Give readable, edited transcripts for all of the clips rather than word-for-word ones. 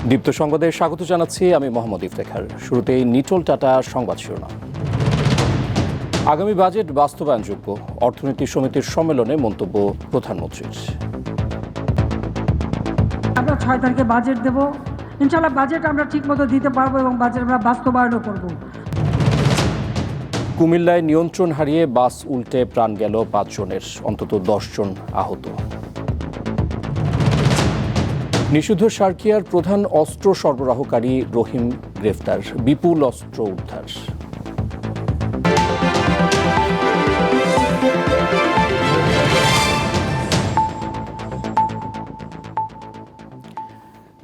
দীপ্ত সংবাদে স্বাগত জানাচ্ছি আমি মোহাম্মদ ইফতেখার। শুরুতেই নিটোল টাটা সংবাদ শিরোনাম। আগামী বাজেট বাস্তবায়নযোগ্য, অর্থনীতি সমিতির সম্মেলনে মন্তব্য প্রধানমন্ত্রীর। আমরা 6 তারিখে বাজেট দেব, ইনশাআল্লাহ বাজেট আমরা ঠিকমতো দিতে পারবো এবং বাজেট আমরা বাস্তবায়নও করব। কুমিল্লায় নিয়ন্ত্রণ হারিয়ে বাস উল্টে প্রাণ গেল 5 জনের, অন্তত 10 জন আহত। নিষিদ্ধ সার্কিয়ার প্রধান অস্ত্র সরবরাহকারী রহিম গ্রেফতার, বিপুল অস্ত্র উদ্ধার।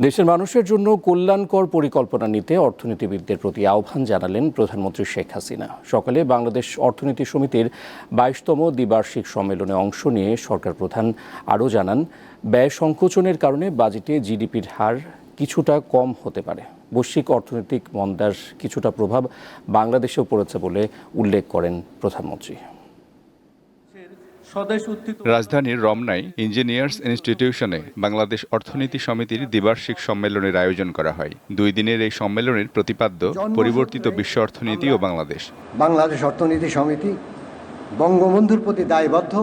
দেশের মানুষের জন্য কল্যাণকর পরিকল্পনা নিতে অর্থনীতিবিদদের প্রতি আহ্বান জানালেন প্রধানমন্ত্রী শেখ হাসিনা। সকালে বাংলাদেশ অর্থনীতি সমিতির 22তম দ্বিবার্ষিক সম্মেলনে অংশ নিয়ে সরকার প্রধান আরও জানান, ব্যয় সংকোচনের কারণে বাজেটে জিডিপির হার কিছুটা কম হতে পারে। বৈশ্বিক অর্থনৈতিক মন্দার কিছুটা প্রভাব বাংলাদেশেও পড়েছে বলে উল্লেখ করেন প্রধানমন্ত্রী। রাজধানীর রমনায় ইঞ্জিনিয়ার্স ইনস্টিটিউশনে বাংলাদেশ অর্থনীতি সমিতির দ্বিবার্ষিক সম্মেলনের আয়োজন করা হয়। 2 দিনের এই সম্মেলনের প্রতিপাদ্য পরিবর্তিত বিশ্ব অর্থনীতি ও বাংলাদেশ। বাংলাদেশ অর্থনীতি সমিতি বঙ্গবন্ধুর প্রতি দায়বদ্ধ।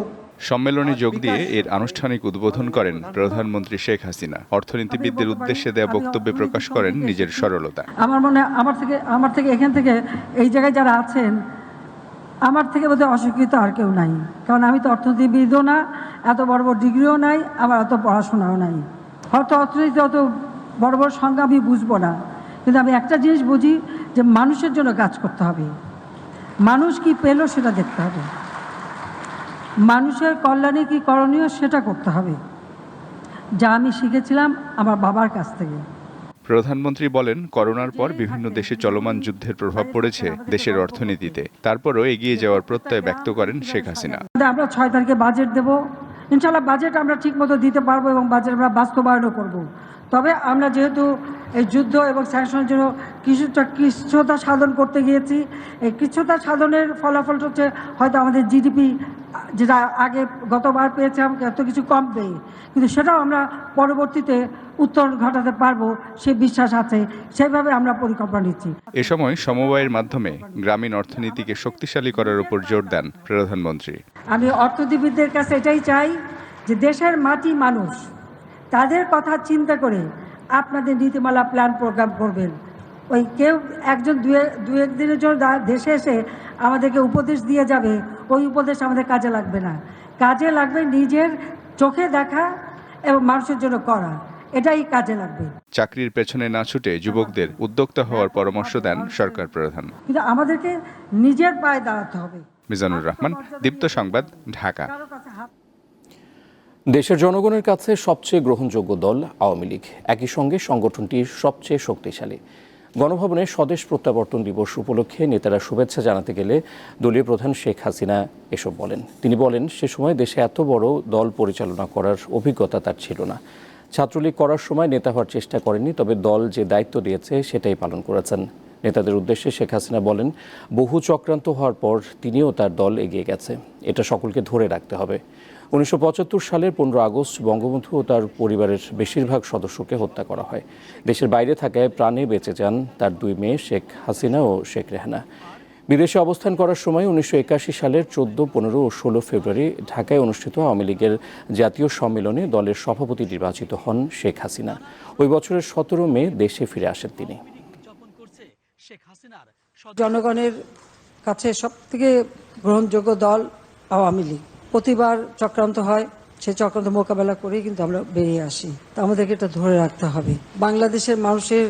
সম্মেলনে যোগ দিয়ে এর আনুষ্ঠানিক উদ্বোধন করেন প্রধানমন্ত্রী শেখ হাসিনা। অর্থনীতিবিদদের উদ্দেশ্যে দেয়া বক্তব্যে প্রকাশ করেন নিজের সরলতা। আমার মনে হয় আমার থেকে এখান থেকে এই জায়গায় যারা আছেন, আমার থেকে বোধহয় অশিক্ষিত আর কেউ নাই, কারণ আমি তো অর্থনীতিবিদও না, এত বড় বড় ডিগ্রিও নাই, আমার এত পড়াশোনাও নাই। হয়তো অর্থনীতি অত বড় বড় সংজ্ঞা আমি বুঝবো না, কিন্তু আমি একটা জিনিস বুঝি যে মানুষের জন্য কাজ করতে হবে, মানুষ কি পেলো সেটা দেখতে হবে, মানুষের কল্যাণে কি করণীয় সেটা করতে হবে, যা আমি শিখেছিলাম আমার বাবার কাছ থেকে। প্রধানমন্ত্রী বলেন, করোনার পর বিভিন্ন দেশে চলমান যুদ্ধের প্রভাব পড়েছে দেশের অর্থনীতিতে, তারপরও এগিয়ে যাওয়ার প্রত্যয় ব্যক্ত করেন শেখ হাসিনা। আমরা 6 তারিখে বাজেট দেব, ইনশাআল্লাহ বাজেট আমরা ঠিকমতো দিতে পারবো এবং বাজেট আমরা বাস্তবায়নও করব। তবে আমরা যেহেতু এই যুদ্ধ এবং স্যাংশনের জন্য কিছুটা সাধন করতে গিয়েছি, এই কিছুটা সাধনের ফলাফলটা হচ্ছে হয়তো আমাদের জিডিপি যেটা আগে গতবার পেয়েছিলাম এত কিছু কম পেয়ে, কিন্তু সেটাও আমরা পরবর্তীতে উত্তরণ ঘটাতে পারবো সে বিশ্বাস আছে, সেইভাবে আমরা পরিকল্পনা নিচ্ছি। এ সময় সমবায়ের মাধ্যমে গ্রামীণ অর্থনীতিকে শক্তিশালী করার উপর জোর দেন প্রধানমন্ত্রী। আমি অর্থনীতিবিদদের কাছে এটাই চাই যে দেশের মাটি মানুষ, তাদের কথা চিন্তা করে আপনাদের নীতিমালা প্ল্যান প্রোগ্রাম করবেন। ওই কেউ একজন দু এক দিনের জন্য দেশে এসে আমাদেরকে উপদেশ দিয়ে যাবে, ওই উপদেশ আমাদের কাজে লাগবে না। কাজে লাগবে নিজের চোখে দেখা এবং মানুষের জন্য করা, এটাই কাজে লাগবে। চাকরির পেছনে না ছুটে যুবকদের উদ্যোক্তা হওয়ার পরামর্শ দেন সরকার প্রধান। কিন্তু আমাদেরকে নিজের পায়ে দাঁড়াতে হবে। মিজানুর রহমান, দীপ্ত সংবাদ, ঢাকা। দেশের জনগণের কাছে সবচেয়ে গ্রহণযোগ্য দল আওয়ামী লীগ, একই সঙ্গে সংগঠনটি সবচেয়ে শক্তিশালী। গণভবনে স্বদেশ প্রত্যাবর্তন দিবস উপলক্ষে নেতারা শুভেচ্ছা জানাতে গেলে দলীয় প্রধান শেখ হাসিনা এসব বলেন। তিনি বলেন, সে সময় দেশে এত বড় দল পরিচালনা করার অভিজ্ঞতা তার ছিল না। ছাত্রলীগ করার সময় নেতা হওয়ার চেষ্টা করেননি, তবে দল যে দায়িত্ব দিয়েছে সেটাই পালন করেছেন। নেতাদের উদ্দেশ্যে শেখ হাসিনা বলেন, বহু চক্রান্ত হওয়ার পর তিনিও তার দল এগিয়ে গেছে, এটা সকলকে ধরে রাখতে হবে। 1975 সালের 15 আগস্ট বঙ্গবন্ধু ও তার পরিবারের বেশিরভাগ সদস্যকে হত্যা করা হয়। দেশের বাইরে থাকায় প্রাণে বেঁচে যান তার 2 মেয়ে শেখ হাসিনা ও শেখ রেহানা। বিদেশে অবস্থান করার সময় 1981 সালের 14, 15 ও 16 ফেব্রুয়ারি ঢাকায় অনুষ্ঠিত আওয়ামী লীগের জাতীয় সম্মেলনে দলের সভাপতি নির্বাচিত হন শেখ হাসিনা। ওই বছরের 17 মে দেশে ফিরে আসেন তিনি। জনগণের কাছে সবথেকে গ্রহণযোগ্য দল আওয়ামী লীগ। প্রতিবার চক্রান্ত হয়, সেই চক্রান্ত মোকাবেলা করে কিন্তু আমরা বেরিয়ে আসি। তা আমাদেরকে এটা ধরে রাখতে হবে। বাংলাদেশের মানুষের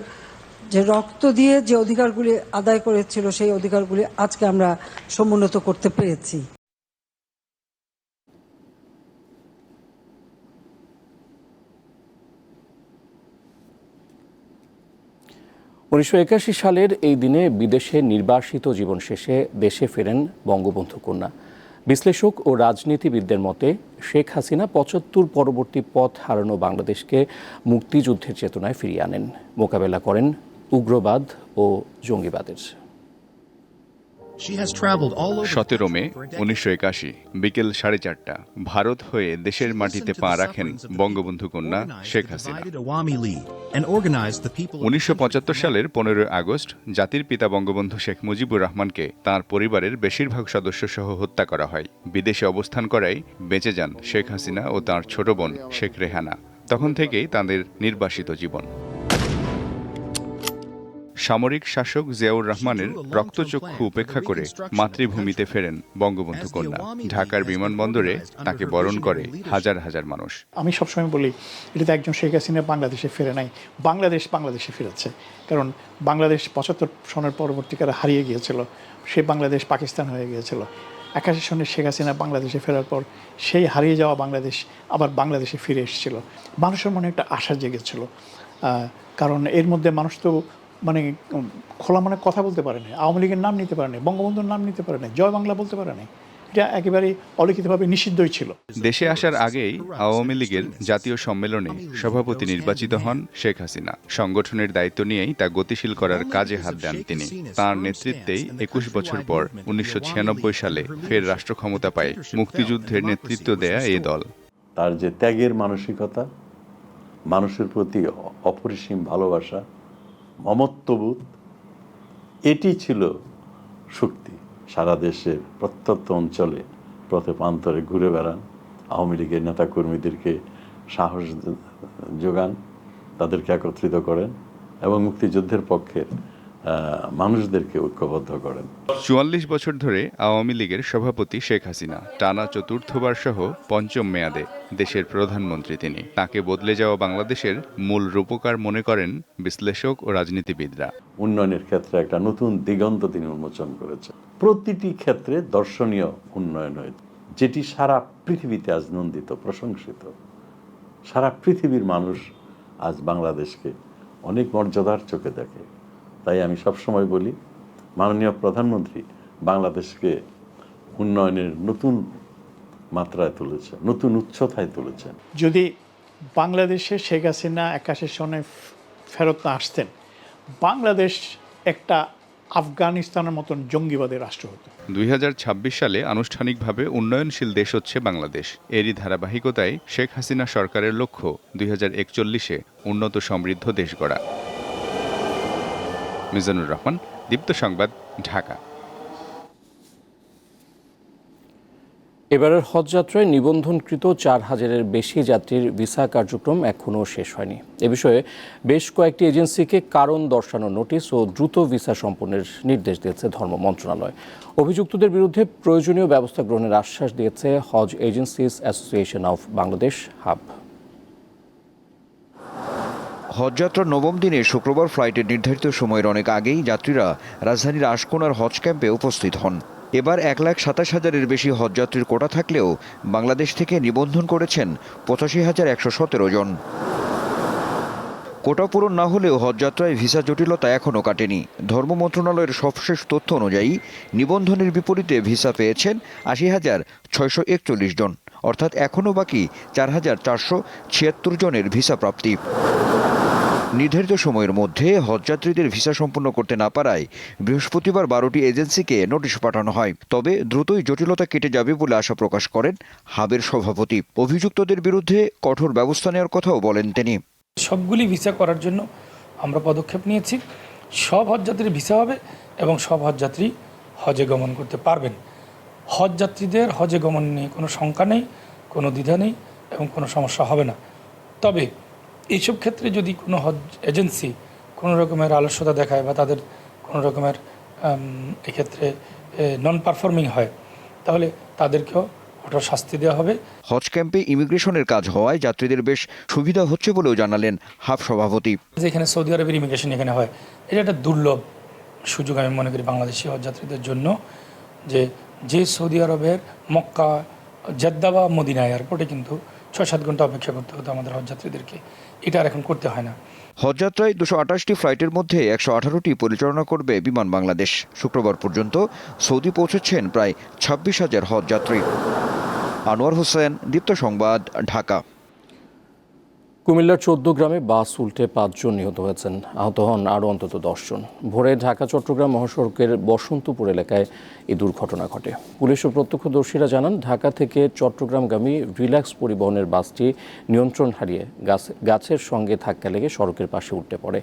যে রক্ত দিয়ে যে অধিকারগুলি আদায় করেছিল, সেই অধিকারগুলি আজকে আমরা সমুন্নত করতে পেরেছি। 1981 সালের এই দিনে বিদেশে নির্বাসিত জীবন শেষে দেশে ফেরেন বঙ্গবন্ধু কন্যা। বিশ্লেষক ও রাজনীতিবিদদের মতে শেখ হাসিনা 75 পরবর্তী পথ হারানো বাংলাদেশকে মুক্তিযুদ্ধের চেতনায় ফিরিয়ে আনেন, মোকাবেলা করেন উগ্রবাদ ও জঙ্গিবাদের। She has traveled all over 17 মে 1981 বিকেল 4:30 ভারত হয়ে দেশের মাটিতে পা রাখেন বঙ্গবন্ধু কন্যা শেখ হাসিনা। 1975 সালের 15 আগস্ট জাতির পিতা বঙ্গবন্ধু শেখ মুজিবুর রহমানকে তার পরিবারের বেশিরভাগ সদস্য সহ হত্যা করা হয়। বিদেশে অবস্থান করায় বেঁচে যান শেখ হাসিনা ও তার ছোট বোন শেখ রেহানা। তখন থেকেই তাদের নির্বাসিত জীবন। সামরিক শাসক জিয়াউর রহমানের রক্তচক্ষু উপেক্ষা করে মাতৃভূমিতে ফেরেন বঙ্গবন্ধু কন্যা। ঢাকার বিমানবন্দরে তাকে বরণ করে হাজার হাজার মানুষ। আমি সবসময় বলি, এটা তো একজন শেখ হাসিনা বাংলাদেশে ফিরে নাই, বাংলাদেশে ফিরেছে। কারণ বাংলাদেশ 75 সনের পরবর্তীকালে হারিয়ে গিয়েছিল, সে বাংলাদেশ পাকিস্তান হয়ে গিয়েছিল। 81 সনে শেখ হাসিনা বাংলাদেশে ফেরার পর সেই হারিয়ে যাওয়া বাংলাদেশ আবার বাংলাদেশে ফিরে এসেছিল। মানুষের মনে একটা আশা জেগেছিল, কারণ এর মধ্যে মানুষ তো মানে খোলা মনে কথা বলতে পারে না, আওয়ামী লীগের নাম নিতে পারে না, বঙ্গবন্ধুর নাম নিতে পারে না, জয় বাংলা বলতে পারে না। এটা একেবারে অলিখিতভাবে নিষিদ্ধই ছিল। দেশে আসার আগেই আওয়ামী লীগের জাতীয় সম্মেলনে সভাপতি নির্বাচিত হন শেখ হাসিনা। সংগঠনের দায়িত্ব নিয়েই তা গতিশীল করার কাজে হাত দেন তিনি। তার নেতৃত্বেই 21 বছর পর 1996 সালে ফের রাষ্ট্র ক্ষমতা পায় মুক্তিযুদ্ধের নেতৃত্ব দেয়া এই দল। তার যে ত্যাগের মানসিকতা, মানুষের প্রতি অপরিসীম ভালোবাসা, মমত্ববোধ, এটি ছিল শক্তি। সারা দেশের প্রত্যন্ত অঞ্চলে পথে প্রান্তরে ঘুরে বেড়ান, আওয়ামী লীগের নেতাকর্মীদেরকে সাহস যোগান, তাদেরকে একত্রিত করেন এবং মুক্তিযুদ্ধের পক্ষের মানুষদেরকে ঐক্যবদ্ধ করেন। 44 বছর ধরে আওয়ামী লীগের সভাপতি শেখ হাসিনা, টানা চতুর্থবার সহ পঞ্চম মেয়াদে দেশের প্রধানমন্ত্রী তিনি। তাকে বদলে যাওয়া বাংলাদেশের মূল রূপকার মনে করেন বিশ্লেষক ও রাজনীতিবিদরা। উন্নয়নের ক্ষেত্রে একটা নতুন দিগন্ত তিনি উন্মোচন করেছেন। প্রতিটি ক্ষেত্রে দর্শনীয় উন্নয়ন হয়েছে, যেটি সারা পৃথিবীতে আজ নন্দিত, প্রশংসিত। সারা পৃথিবীর মানুষ আজ বাংলাদেশকে অনেক মর্যাদার চোখে দেখে। তাই আমি সবসময় বলি, মাননীয় প্রধানমন্ত্রী বাংলাদেশকে উন্নয়নের নতুন মাত্রায় তুলেছে, নতুন উচ্চতায় তুলেছেন। যদি বাংলাদেশে শেখ হাসিনা 81 সনে ফেরত না আসতেন, বাংলাদেশ একটা আফগানিস্তানের মতন জঙ্গিবাদের রাষ্ট্র হতো। 2026 সালে আনুষ্ঠানিকভাবে উন্নয়নশীল দেশ হচ্ছে বাংলাদেশ। এরই ধারাবাহিকতায় শেখ হাসিনা সরকারের লক্ষ্য 2041-এ উন্নত সমৃদ্ধ দেশ গড়া। মিজানুর রহমান, দীপ্ত সংবাদ, ঢাকা। এবারের হজ যাত্রায় নিবন্ধনকৃত 4000-এর বেশি যাত্রীর ভিসা কার্যক্রম এখনও শেষ হয়নি। এ বিষয়ে বেশ কয়েকটি এজেন্সিকে কারণ দর্শানোর নোটিশ ও দ্রুত ভিসা সম্পন্নের নির্দেশ দিয়েছে ধর্ম মন্ত্রণালয়। অভিযুক্তদের বিরুদ্ধে প্রয়োজনীয় ব্যবস্থা গ্রহণের আশ্বাস দিয়েছে Hajj agencies association of Bangladesh, HAAB. হজযাত্রার নবম দিনে শুক্রবার ফ্লাইটের নির্ধারিত সময়ের অনেক আগেই যাত্রীরা রাজধানীর আশকোনার হজ ক্যাম্পে উপস্থিত হন। এবার 1,27,000-এর বেশি হজযাত্রীর কোটা থাকলেও বাংলাদেশ থেকে নিবন্ধন করেছেন 85,117 জন। কোটা পূরণ না হলেও হজযাত্রায় ভিসা জটিলতা এখনও কাটেনি। ধর্ম মন্ত্রণালয়ের সবশেষ তথ্য অনুযায়ী নিবন্ধনের বিপরীতে ভিসা পেয়েছেন 80,641 জন, অর্থাৎ এখনও বাকি 4,476 জনের ভিসা প্রাপ্তি। নির্ধারিত সময়ের মধ্যে হজযাত্রীদের ভিসা সম্পন্ন করতে না পারায় বৃহস্পতিবার 12টি এজেন্সিকে নোটিশ পাঠানো হয়। তবে দ্রুতই জটিলতা কেটে যাবে বলে আশা প্রকাশ করেন হাবের সভাপতি। অভিযুক্তদের বিরুদ্ধে কঠোর ব্যবস্থা নেওয়ার কথাও বলেন তিনি। সবগুলি ভিসা করার জন্য আমরা পদক্ষেপ নিয়েছি। সব হজযাত্রীর ভিসা হবে এবং সব হজযাত্রী হজে গমন করতে পারবেন। হজযাত্রীদের হজে গমন নিয়ে কোনো শঙ্কা নেই, কোনো দ্বিধা নেই এবং কোনো সমস্যা হবে না। তবে এইসব ক্ষেত্রে যদি কোনো হজ এজেন্সি কোনো রকমের আলস্যতা দেখায় বা তাদের কোনো রকমের এক্ষেত্রে নন পারফর্মিং হয়, তাহলে তাদেরকেও কঠোর শাস্তি দেওয়া হবে। হজ ক্যাম্পে ইমিগ্রেশনের কাজ হওয়ায় যাত্রীদের বেশ সুবিধা হচ্ছে বলেও জানালেন হাব সভাপতি। যেখানে সৌদি আরবের ইমিগ্রেশন এখানে হয়, এটা একটা দুর্লভ সুযোগ আমি মনে করি বাংলাদেশি হজযাত্রীদের জন্য, যে সৌদি আরবের মক্কা, জেদ্দা বা মদিনা এয়ারপোর্টে কিন্তু 6-7 ঘন্টা অপেক্ষা করতে হতো আমাদের হজযাত্রীদেরকে, এটা আর এখন করতে হয় না। হজযাত্রায় 228টি ফ্লাইটের মধ্যে 118টি পরিচালনা করবে বিমান বাংলাদেশ। শুক্রবার পর্যন্ত সৌদি পৌঁছেছেন প্রায় 26,000 হজযাত্রী। আনোয়ার হোসেন, দীপ্ত সংবাদ, ঢাকা। কুমিল্লার 14 গ্রামে বাস উল্টে 5 জন নিহত হয়েছেন, আহত হন আরও অন্তত 10 জন। ভোরে ঢাকা চট্টগ্রাম মহাসড়কের বসন্তপুর এলাকায় এই দুর্ঘটনা ঘটে। পুলিশ ও প্রত্যক্ষদর্শীরা জানান, ঢাকা থেকে চট্টগ্রামগামী রিল্যাক্স পরিবহনের বাসটি নিয়ন্ত্রণ হারিয়ে গাছের সঙ্গে ধাক্কা লেগে সড়কের পাশে উল্টে পড়ে।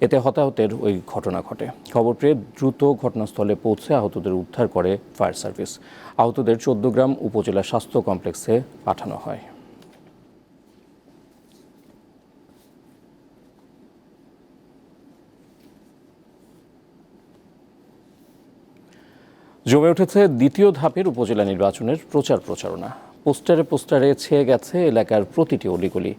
এতে হতাহতের ওই ঘটনা ঘটে। খবর পেয়ে দ্রুত ঘটনাস্থলে পৌঁছে আহতদের উদ্ধার করে ফায়ার সার্ভিস। আহতদের 14 গ্রাম উপজেলা স্বাস্থ্য কমপ্লেক্সে পাঠানো হয়। জমে উঠেছে দ্বিতীয় ধাপের উপজেলা নির্বাচনের প্রচারণা। পোস্টারে ছেয়ে গেছে এলাকার প্রতিটি অলিগলি।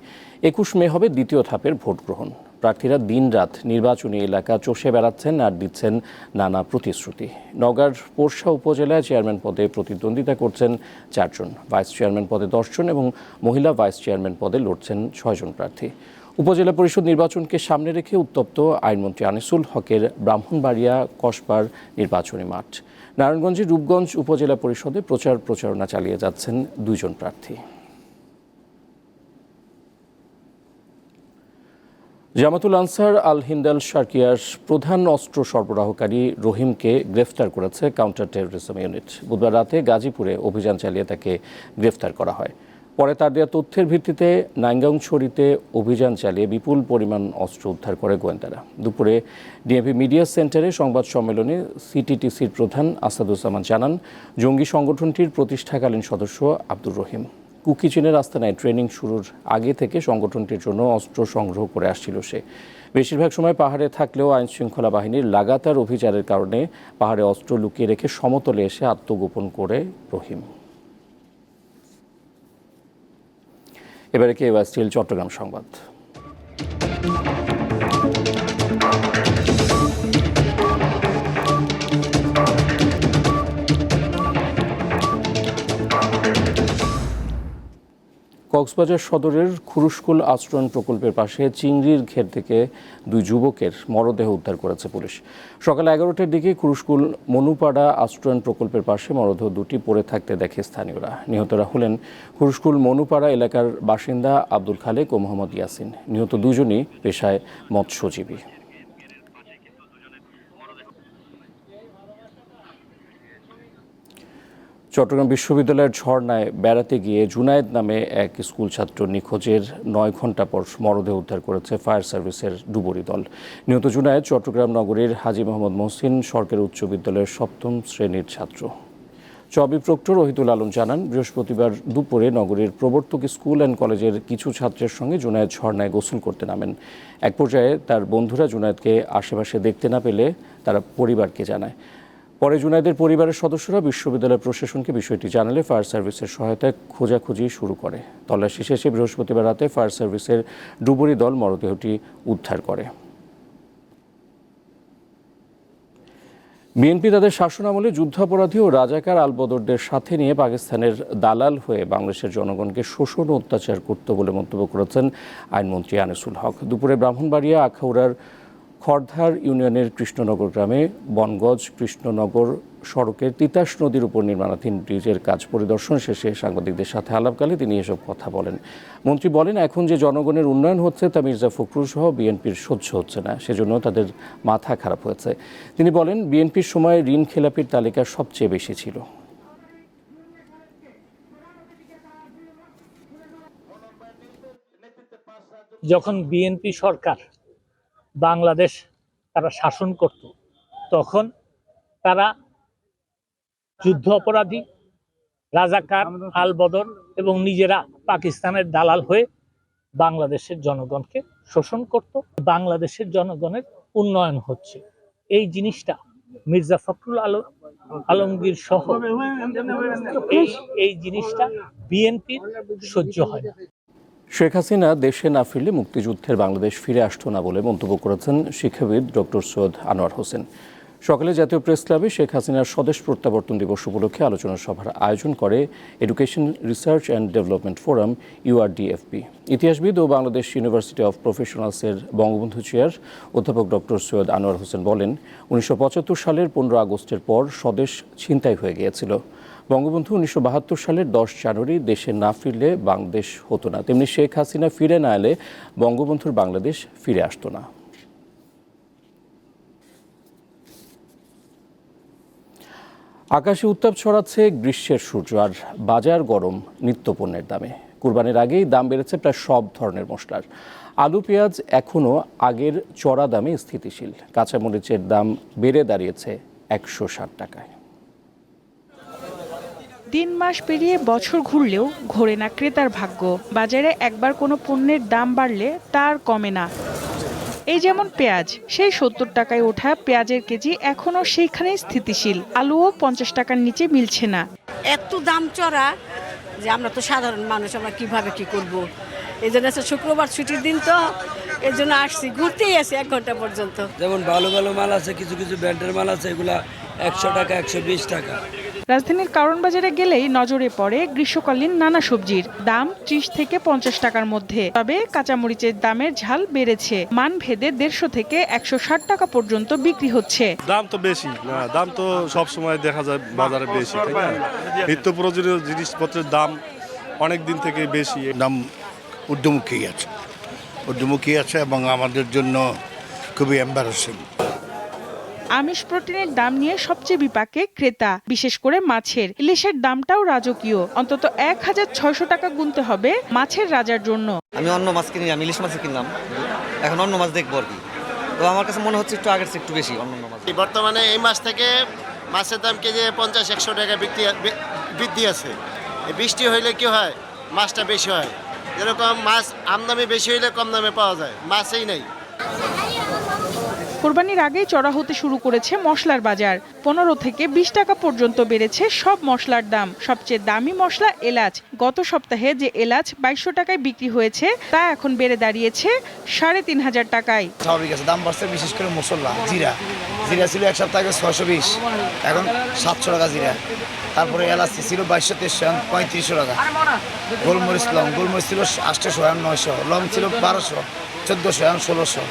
21 মে হবে দ্বিতীয় ধাপের ভোট গ্রহণ। প্রার্থীরা দিনরাত নির্বাচনী এলাকা চষে বেড়াচ্ছেন আর দিচ্ছেন নানা প্রতিশ্রুতি। নওগাঁর পোরশা উপজেলায় চেয়ারম্যান পদে প্রতিদ্বন্দ্বিতা করছেন 4 জন, ভাইস চেয়ারম্যান পদে 10 জন এবং মহিলা ভাইস চেয়ারম্যান পদে লড়ছেন 6 জন প্রার্থী। উপজেলা পরিষদ নির্বাচনকে সামনে রেখে উত্তপ্ত আইনমন্ত্রী আনিসুল হকের ব্রাহ্মণবাড়িয়া কসবার নির্বাচনী মাঠ। নারায়ণগঞ্জের রূপগঞ্জ উপজেলা পরিষদে প্রচারণা চালিয়ে যাচ্ছেন 2 জন প্রার্থী। জামাতুল আনসার আল হিন্দাল শারকিয়ার প্রধান অস্ত্র সরবরাহকারী রহিমকে গ্রেফতার করেছে কাউন্টার টেরোরিজম ইউনিট। বুধবার রাতে গাজীপুরে অভিযান চালিয়ে তাকে গ্রেফতার করা হয়। পরে তার দেওয়া তথ্যের ভিত্তিতে নাঙ্গাংছড়িতে অভিযান চালিয়ে বিপুল পরিমাণ অস্ত্র উদ্ধার করে গোয়েন্দারা। দুপুরে ডিএমপি মিডিয়া সেন্টারে সংবাদ সম্মেলনে সিটিটিসির প্রধান আসাদুজ্জামান জানান, জঙ্গি সংগঠনটির প্রতিষ্ঠাকালীন সদস্য আব্দুর রহিম কুকিচিনের আস্তানায় ট্রেনিং শুরুর আগে থেকে সংগঠনটির জন্য অস্ত্র সংগ্রহ করে আসছিল সে। বেশিরভাগ সময় পাহাড়ে থাকলেও আইনশৃঙ্খলা বাহিনীর লাগাতার অভিযানের কারণে পাহাড়ে অস্ত্র লুকিয়ে রেখে সমতলে এসে আত্মগোপন করে রহিম। এবারে কেওয়াই স্টিল চট্টগ্রাম সংবাদ। কক্সবাজার সদরের খুরুশকুল আশ্রয়ণ প্রকল্পের পাশে চিংড়ির ঘের থেকে 2 যুবকের মরদেহ উদ্ধার করেছে পুলিশ। সকাল 11টার দিকে খুরুশকুল মনুপাড়া আশ্রয়ণ প্রকল্পের পাশে মরদেহ 2টি পড়ে থাকতে দেখে স্থানীয়রা। নিহতরা হলেন খুরুশকুল মনুপাড়া এলাকার বাসিন্দা আব্দুল খালেক ও মোহাম্মদ ইয়াসিন। নিহত 2 জনই পেশায় মৎস্যজীবী। চট্টগ্রাম বিশ্ববিদ্যালয়ের ঝর্ণায় বেড়াতে গিয়ে জুনায়েদ নামে এক স্কুল ছাত্র নিখোঁজের 9 ঘণ্টা পর মরদেহ উদ্ধার করেছে ফায়ার সার্ভিসের ডুবুরি দল। নিহত জুনায়েদ চট্টগ্রাম নগরীর হাজী মোহাম্মদ মহসিন সরকারি উচ্চ বিদ্যালয়ের 7ম শ্রেণীর ছাত্র। চবি প্রক্টর রহিতুল আলম জানান, বৃহস্পতিবার দুপুরে নগরীর প্রবর্তক স্কুল অ্যান্ড কলেজের কিছু ছাত্রের সঙ্গে জুনায়েদ ঝর্ণায় গোসল করতে নামেন। এক পর্যায়ে তার বন্ধুরা জুনায়েদকে আশেপাশে দেখতে না পেলে তারা পরিবারকে জানায়। পরে জুনায়েদের পরিবারের সদস্যরা বিশ্ববিদ্যালয় প্রশাসনকে বিষয়টি জানালে ফায়ার সার্ভিসের সহায়তায় খোঁজাখুঁজি শুরু করে। তল্লাশি শেষে বৃহস্পতিবার রাতে ফায়ার সার্ভিসের ডুবুরি দল মরদেহটি উদ্ধার করে। বিএনপি তাদের শাসনামলে যুদ্ধাপরাধী ও রাজাকার আলবদরদের সাথে নিয়ে পাকিস্তানের দালাল হয়ে বাংলাদেশের জনগণকে শোষণ ও অত্যাচার করত বলে মন্তব্য করেছেন আইনমন্ত্রী আনিসুল হক। দুপুরে ব্রাহ্মণবাড়িয়া আখাউড়ার খড়ধার ইউনিয়নের কৃষ্ণনগর গ্রামে বনগজ কৃষ্ণনগর সড়কের তিতাস নদীর উপর নির্মাণাধীন ব্রিজের কাজ পরিদর্শন শেষে সাংবাদিকদের সাথে আলাপকালে তিনি এসব কথা বলেন। মন্ত্রী বলেন, এখন যে জনগণের উন্নয়ন হচ্ছে তা মির্জা ফখরুল সহ বিএনপির সহ্য হচ্ছে না, সেজন্য তাদের মাথা খারাপ হয়েছে। তিনি বলেন, বিএনপির সময় ঋণ খেলাপির তালিকা সবচেয়ে বেশি ছিল। যখন বিএনপি সরকার বাংলাদেশ তারা শাসন করত, তখন তারা যুদ্ধ অপরাধী, রাজাকার, আলবদর এবং নিজেরা পাকিস্তানের দালাল হয়ে বাংলাদেশের জনগণকে শোষণ করত। বাংলাদেশের জনগণের উন্নয়ন হচ্ছে, এই জিনিসটা মির্জা ফখরুল আলমগীর সহ এই জিনিসটা বিএনপির সহ্য হয় না। শেখ হাসিনা দেশে না ফিরলে মুক্তিযুদ্ধের বাংলাদেশ ফিরে আসতো না বলে মন্তব্য করেছেন শিক্ষাবিদ ডক্টর সৈয়দ আনোয়ার হোসেন। সকালে জাতীয় প্রেস ক্লাবে শেখ হাসিনার স্বদেশ প্রত্যাবর্তন দিবস উপলক্ষে আলোচনা সভার আয়োজন করে education research and development forum URDFP। ইতিহাসবিদ ও বাংলাদেশ ইউনিভার্সিটি অফ প্রফেশনালসের বঙ্গবন্ধু চেয়ার অধ্যাপক ডক্টর সৈয়দ আনোয়ার হোসেন বলেন, 1975 সালের 15 আগস্টের পর স্বদেশ ছিনতাই হয়ে গিয়েছিল। বঙ্গবন্ধু 1972 সালের 10 জানুয়ারি দেশে না ফিরলে বাংলাদেশ হতো না, তেমনি শেখ হাসিনা ফিরে না এলে বঙ্গবন্ধুর বাংলাদেশ ফিরে আসতো না। আকাশে উত্তাপ ছড়াচ্ছে গ্রীষ্মের সূর্য, আর বাজার গরম নিত্যপণ্যের দামে। কুরবানির আগেই দাম বেড়েছে প্রায় সব ধরনের মশলার। আলু পেঁয়াজ এখনও আগের চড়া দামে স্থিতিশীল। কাঁচামরিচের দাম বেড়ে দাঁড়িয়েছে 160 টাকায়। 3 মাস পেরিয়ে বছর ঘুরলেও ঘোরে না ক্রেতার ভাগ্য। বাজারে একবার কোনো পণ্যের দাম বাড়লে তার কমে না। এই যেমন পেঁয়াজ, সেই 70 টাকায় ওঠা পেঁয়াজের কেজি এখনও সেইখানেই স্থিতিশীল। আলুও 50 টাকার নিচে মিলছে না। এত দাম চড়া যে আমরা তো সাধারণ মানুষ, আমরা কিভাবে কি করব। এই জন্য শুক্রবার ছুটির দিন, তো এর জন্য আসছি, ঘুরতেই আসি 1 ঘন্টা পর্যন্ত। যেমন ভালো ভালো মাল আছে, কিছু কিছু ব্র্যান্ডের মাল আছে, এগুলা 100 টাকা 120 টাকা। রাজধানীর কারণ বাজারে গেলেই নজরে পড়ে গ্রীষ্মকালীন নানা সবজির দাম 30 থেকে 50 টাকার মধ্যে। তবে কাঁচামরিচের দামের ঝাল বেড়েছে। মান ভেদে 150 থেকে 160 টাকা পর্যন্ত বিক্রি হচ্ছে। দাম তো বেশি না, দাম তো সব সময় দেখা যায় বাজারে বেশি, তাই না? নিত্য প্রয়োজনীয় জিনিসপত্রের দাম অনেক দিন থেকে বেশি। দাম ঊর্ধ্বমুখী আছে এবং আমাদের জন্য খুবই এম্বারাসিং। আমিষ প্রোটিনের দাম নিয়ে সবচেয়ে বিপাকে ক্রেতা, বিশেষ করে মাছের। ইলিশের দামটাও রাজকীয়, অন্তত 1600 টাকা গুনতে হবে মাছের রাজার জন্য। আমি অন্য মাছ কিনি, আমি ইলিশ মাছ কিনলাম, এখন অন্য মাছ দেখবো আর কি। তো আমার কাছে মনে হচ্ছে একটু আগের চেয়ে একটু বেশি অন্য মাছ। বর্তমানে এই মাস থেকে মাছের দাম কেজি 50-100 টাকা বৃদ্ধি আছে। বৃষ্টি হইলে কি হয়, মাছটা বেশি হয়। যেরকম মাছ আমদামি বেশি হইলে কম দামে পাওয়া যায়, মাছই নেই। কোরবানির আগেই চড়া হতে শুরু করেছে মশলার বাজার। 15 থেকে 20 টাকা পর্যন্ত বেড়েছে সব মশলার দাম। সবচেয়ে দামি মশলা এলাচ। গত সপ্তাহে যে এলাচ 2200 টাকায় বিক্রি হয়েছে, তা এখন বেড়ে দাঁড়িয়েছে 3500 টাকায়। স্বাভাবিক আছে, দাম বাড়ছে। বিশেষ করে মশলা, জিরা ছিল 1 সপ্তাহ আগে 620, এখন 700 টাকা জিরা। তারপরে এলাচ ছিল 2200-2300, 3500 টাকা। গোলমরিচ ছিল 800, এখন 900। লং ছিল 1200, 1400, এখন 1600।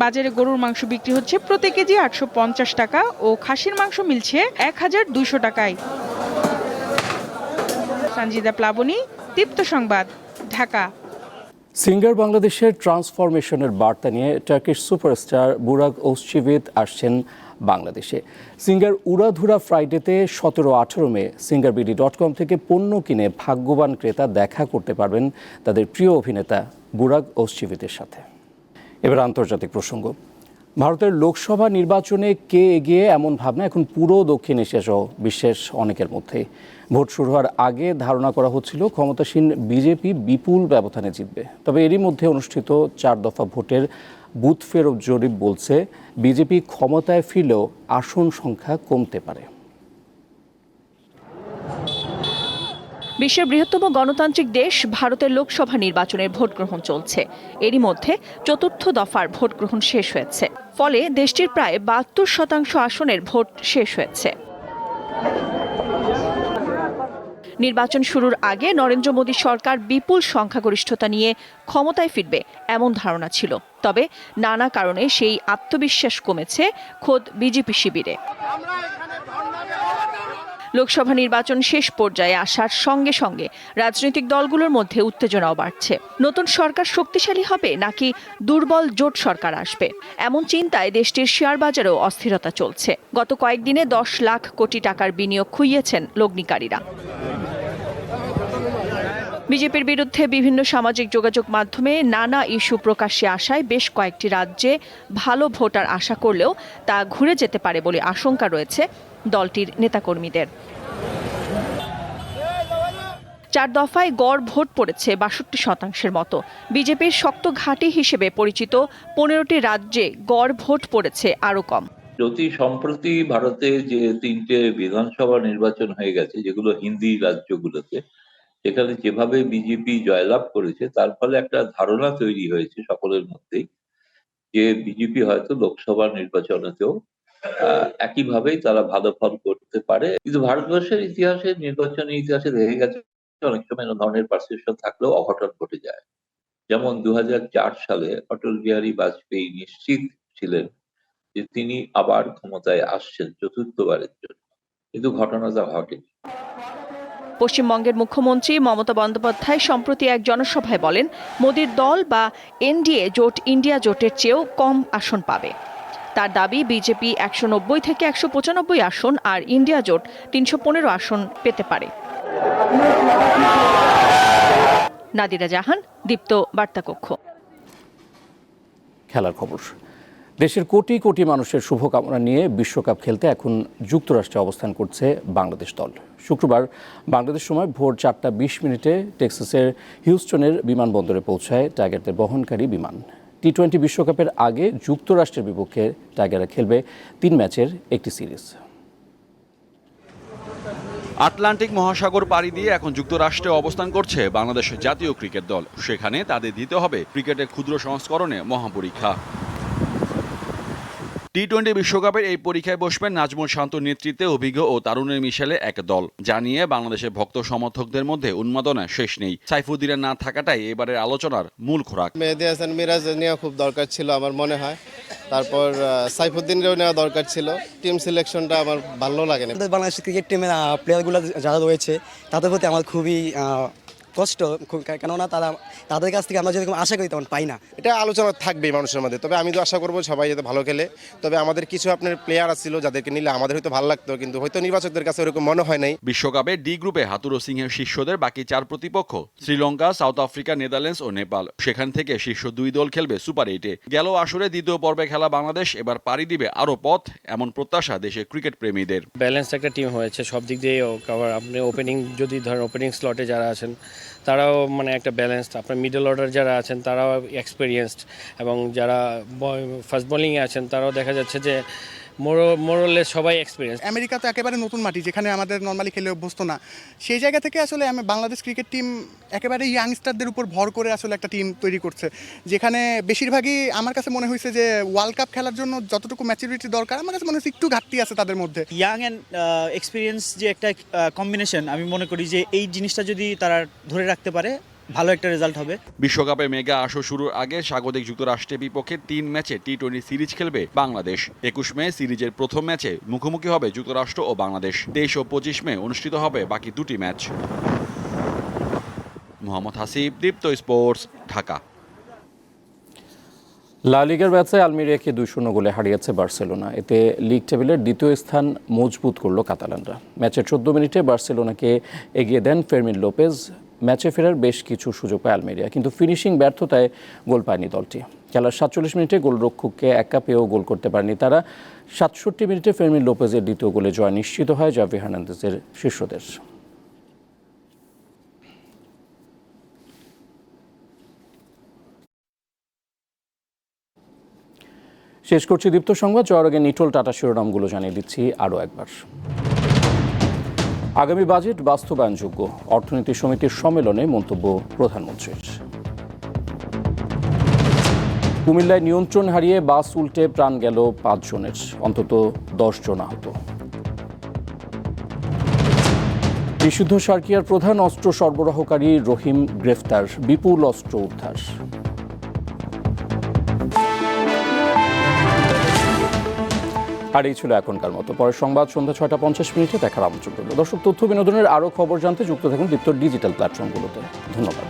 বাজারে গরুর মাংস বিক্রি হচ্ছে প্রতি কেজি 850 টাকা ও খাসির মাংস মিলছে 1200 টাকায়। সঞ্জিদা প্লাবনী, দীপ্ত সংবাদ, ঢাকা। সিঙ্গার বাংলাদেশের ট্রান্সফরমেশনের বার্তা নিয়ে টার্কিশ সুপারস্টার বুরাক ওজচিভিত আসছেন বাংলাদেশে। সিঙ্গার উড়াধুরা ফ্রাইডেতে 17-18 মে singarBD.com থেকে পণ্য কিনে ভাগ্যবান ক্রেতা দেখা করতে পারবেন তাদের প্রিয় অভিনেতা বুরাক ওজচিভিতের সাথে। এবার আন্তর্জাতিক প্রসঙ্গ। ভারতের লোকসভা নির্বাচনে কে এগিয়ে, এমন ভাবনা এখন পুরো দক্ষিণ এশিয়া সহ বিশ্বের অনেকের মধ্যে। ভোট শুরু হওয়ার আগে ধারণা করা হচ্ছিল ক্ষমতাসীন বিজেপি বিপুল ব্যবধানে জিতবে। তবে এরই মধ্যে অনুষ্ঠিত 4 দফা ভোটের বুথ ফেরত জরিপ বলছে বিজেপি ক্ষমতায় ফিরলেও আসন সংখ্যা কমতে পারে। বিশ্বের বৃহত্তম গণতান্ত্রিক দেশ ভারতের লোকসভা নির্বাচনের ভোট গ্রহণ চলছে। এরই মধ্যে 4র্থ দফার ভোট গ্রহণ শেষ হয়েছে। ফলে দেশটির প্রায় 72% আসনের ভোট শেষ হয়েছে। নির্বাচন শুরুর আগে নরেন্দ্র মোদী সরকার বিপুল সংখ্যাগরিষ্ঠতা নিয়ে ক্ষমতায় ফিরবে এমন ধারণা ছিল। তবে নানা কারণে সেই আত্মবিশ্বাস কমেছে খোদ বিজেপি শিবিরে। লোকসভা নির্বাচন শেষ পর্যায়ে আসার সঙ্গে সঙ্গে রাজনৈতিক দলগুলোর মধ্যে উত্তেজনাও বাড়ছে। নতুন সরকার শক্তিশালী হবে নাকি দুর্বল জোট সরকার আসবে, এমন চিন্তায় দেশটির শেয়ার বাজারেও অস্থিরতা চলছে। গত কয়েকদিনে 10 লাখ কোটি টাকার বিনিয়োগ খুইয়েছেন লগ্নিকারীরা। বিজেপির বিরুদ্ধে বিভিন্ন সামাজিক যোগাযোগ মাধ্যমে নানা ইস্যু প্রকাশ্যে আসায় বেশ কয়েকটি রাজ্যে ভালো ভোটার আশা করলেও তা ঘুরে যেতে পারে বলে আশঙ্কা রয়েছে দলটির নেতাকর্মীদের। 4 দফায় গড় ভোট পড়েছে 62% মতো। বিজেপির শক্ত ঘাঁটি হিসেবে পরিচিত 15টি রাজ্যে গড় ভোট পড়েছে আরো কম। অতি সম্প্রতি ভারতে যে 3টে বিধানসভা নির্বাচন হয়ে গেছে, যেগুলো হিন্দি রাজ্যগুলোতে, সেখানে যেভাবে বিজেপি জয়লাভ করেছে, তার ফলে একটা ধারণা তৈরি হয়েছে সকলের মধ্যেই যে বিজেপি হয়তো লোকসভা নির্বাচনেতেও একইভাবেই তারা ভালো ফল করতে পারে। কিন্তু ভারতবর্ষের ইতিহাসে, নির্বাচনের ইতিহাসে দেখা গেছে অনেক সময় এরকম ধরনের পারসেপশন থাকলেও অঘটন ঘটে যায়। যেমন 2004 সালে অটল বিহারী বাজপেয়ী নিশ্চিত ছিলেন যে তিনি আবার ক্ষমতায় আসছেন 4র্থবারের জন্য, কিন্তু ঘটনাটা ঘটে। পশ্চিমবঙ্গের মুখ্যমন্ত্রী মমতা বন্দ্যোপাধ্যায় সম্প্রতি এক জনসভায় বলেন, মোদির দল বা এনডিএ জোট ইন্ডিয়া জোটের চেয়েও কম আসন পাবে। তার দাবি, বিজেপি 190 থেকে 195 আসন আর ইন্ডিয়া জোট 315 আসন পেতে পারে। নাদিরা জাহান, দীপ্ত বার্তাকক্ষ। খেলার খবর। দেশের কোটি কোটি মানুষের শুভকামনা নিয়ে বিশ্বকাপ খেলতে এখন যুক্তরাষ্ট্রে অবস্থান করছে বাংলাদেশ দল। শুক্রবার বাংলাদেশ সময় ভোর 4:20 টেক্সাসের হিউস্টনের বিমানবন্দরে পৌঁছায় টাইগারদের বহনকারী বিমান। টি-20 বিশ্বকাপের আগে যুক্তরাষ্ট্রের বিপক্ষে টাইগাররা খেলবে 3 ম্যাচের একটি সিরিজ। আটলান্টিক মহাসাগর পাড়ি দিয়ে এখন যুক্তরাষ্ট্রে অবস্থান করছে বাংলাদেশ জাতীয় ক্রিকেট দল। সেখানে তাদের দিতে হবে ক্রিকেটের ক্ষুদ্র সংস্করণে মহাপরীক্ষা। টি-20 বিশ্বকাপের এই পরীক্ষায় বসবেন নাজমুল শান্তর নেতৃত্বে অভিজ্ঞ ও তারুণের মিশেলে এক দল, যা নিয়ে বাংলাদেশের ভক্ত সমর্থকদের মধ্যে উন্মাদনা শেষ নেই। সাইফুদ্দিনের না থাকাটাই এবারের আলোচনার মূল খোরাক। মেহেদী হাসান মিরাজ নেওয়া খুব দরকার ছিল আমার মনে হয়, তারপর সাইফুদ্দিনকেও নেওয়া দরকার ছিল। টিম সিলেকশনটা আমার ভালো লাগে না। বাংলাদেশ ক্রিকেট টিমের প্লেয়ারগুলো যারা রয়েছে তাদের প্রতি আমার খুবই কষ্ট, কেননা তাদের কাছ থেকে আমরা যেরকম আশা করি তেমন পাই না। এটা আলোচনা থাকবেই মানুষের মধ্যে, তবে আমি তো আশা করবো সবাই যাতে ভালো খেলে। তবে আমাদের কিছু আপনার প্লেয়ার ছিল যাদেরকে নিলে আমাদের হয়তো ভালো লাগতো, কিন্তু হয়তো নির্বাচকদের কাছে ওরকম মনে হয় নাই। বিশ্বকাপে ডি গ্রুপে হাতুড়ো সিংহের শীর্ষদের বাকি 4 প্রতিপক্ষ শ্রীলঙ্কা, সাউথ আফ্রিকা, নেদারল্যান্ডস ও নেপাল। সেখান থেকে শীর্ষ 2 দল খেলবে সুপার 8-এ। গেল আসরে দ্বিতীয় পর্বে খেলা বাংলাদেশ এবার পাড়ি দিবে আরও পথ, এমন প্রত্যাশা দেশের ক্রিকেট প্রেমীদের। ব্যালেন্স একটা টিম হয়েছে, সব দিক দিয়ে কভার। আপনি ওপেনিং যদি ধরেন, ওপেনিং স্লটে যারা আছেন তারাও মানে একটা ব্যালেন্সড, আপনার মিডল অর্ডার যারা আছেন তারাও এক্সপিরিয়েন্সড, এবং যারা ফাস্ট বোলিংয়ে আছেন তারাও দেখা যাচ্ছে যে মোরলেস সবাই এক্সপিরিয়েন্স। আমেরিকা তো একেবারে নতুন মাটি, যেখানে আমাদের নর্মালি খেলে অভ্যস্ত না। সেই জায়গা থেকে আসলে বাংলাদেশ ক্রিকেট টিম একেবারে ইয়াংস্টারদের উপর ভর করে আসলে একটা টিম তৈরি করছে, যেখানে বেশিরভাগই আমার কাছে মনে হয়েছে যে ওয়ার্ল্ড কাপ খেলার জন্য যতটুকু ম্যাচুরিটি দরকার আমার কাছে মনে হচ্ছে একটু ঘাটতি আছে তাদের মধ্যে। ইয়াং অ্যান্ড এক্সপিরিয়েন্স যে একটা কম্বিনেশন, আমি মনে করি যে এই জিনিসটা যদি তারা ধরে রাখতে পারে ভালো একটা রেজাল্ট হবে। বিশ্বকাপে মেগা আসর শুরুর আগে স্বাগতিক যুক্তরাষ্ট্রের বিপক্ষে 3 ম্যাচে টি-20 সিরিজ খেলবে বাংলাদেশ। 21 মে সিরিজের প্রথম ম্যাচে মুখোমুখি হবে যুক্তরাষ্ট্র ও বাংলাদেশ। 23 ও 25 মে অনুষ্ঠিত হবে বাকি 2টি ম্যাচ। মোহাম্মদ হাসিব, দীপ্ত স্পোর্টস, ঢাকা। লা লিগার ম্যাচে আলমেরিয়াকে 2-0 গোলে হারিয়েছে বার্সেলোনা। এতে লিগ টেবিলের দ্বিতীয় স্থান মজবুত করল কাতালানরা। ম্যাচের 14 মিনিটে বার্সেলোনাকে এগিয়ে দেন ফেরমিন লোপেজ। ম্যাচে ফেরার বেশ কিছু সুযোগ পায় আলমেরিয়া, কিন্তু ফিনিশিং ব্যর্থতায় গোল পায়নি দলটি। খেলার 47 মিনিটে গোলরক্ষককে একা পেয়েও গোল করতে পারেনি তারা। 67 মিনিটে ফেরমিন লোপেজের দ্বিতীয় গোলে জয় নিশ্চিত হয় জাভি হার্নান্দেজের শিষ্যদের। শেষ করছি দীপ্ত সংবাদ। যাওয়ার আগে নিটোল টাটা শিরোনামগুলো জানিয়ে দিচ্ছি আরও একবার। আগামী বাজেট বাস্তবায়নযোগ্য, অর্থনীতি সমিতির সম্মেলনে মন্তব্য প্রধানমন্ত্রীর। কুমিল্লায় নিয়ন্ত্রণ হারিয়ে বাস উল্টে প্রাণ গেল 5 জনের, অন্তত 10 জন আহত। নিষিদ্ধ সার্কিয়ার প্রধান অস্ত্র সরবরাহকারী রহিম গ্রেফতার, বিপুল অস্ত্র উদ্ধার। আর এই ছিল এখনকার মতো। পরের সংবাদ সন্ধ্যা 6:50 দেখার আমন্ত্রণ করব। দর্শক, তথ্য বিনোদনের আরও খবর জানতে যুক্ত থাকুন দীপ্তর ডিজিটাল প্ল্যাটফর্মগুলোতে। ধন্যবাদ।